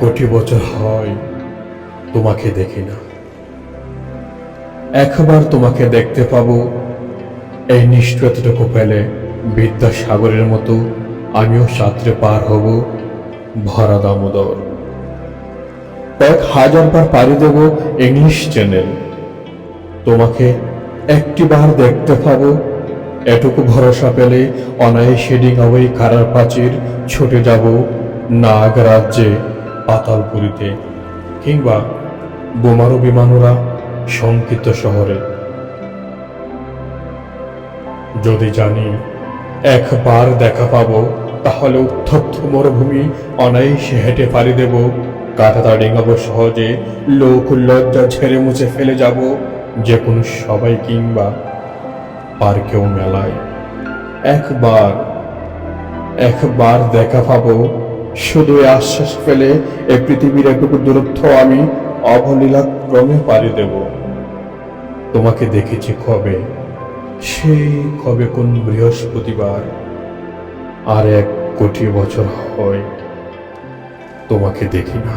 কোটি বছর হয় তোমাকে দেখি না। একবার তোমাকে দেখতে পাবো, এই নিশ্চয়তাটুকু পেলে বিদ্যাসাগরের মতো আমিও সাঁতরে পার হব ভরা দামোদর। 1000 বার পাড়ি দেব ইংলিশ চ্যানেল, তোমাকে একটি বার দেখতে পাবো। এটুকু ভরসা পেলে অনায়াসে ডিঙা ওই কারার প্রাচীর ছুটে যাব নাগরাজ্যে পাতালপুরীতে, কিংবা বোমারু বিমানোরা শঙ্কিত শহরে। যদি জানি একবার দেখা পাবো, তাহলে উত্তপ্ত মরুভূমি অনায়াসে হেঁটে পাড়ি দেব, কাঁটাতা ডিঙাবো সহজে, লোক লজ্জা ঝেড়ে মুছে ফেলে যাব যে কোনো সবাই, কিংবা পার্কেও মেলায়। একবার একবার দেখা পাবো, শুধু এই আশ্বাস ফেলে এ পৃথিবীর একটুকু দূরত্ব আমি অবলীলা ক্রমে পাড়ি দেব। তোমাকে দেখেছি কবে, সেই কবে কোন বৃহস্পতিবার, আর 1 কোটি বছর হয় তোমাকে দেখি না।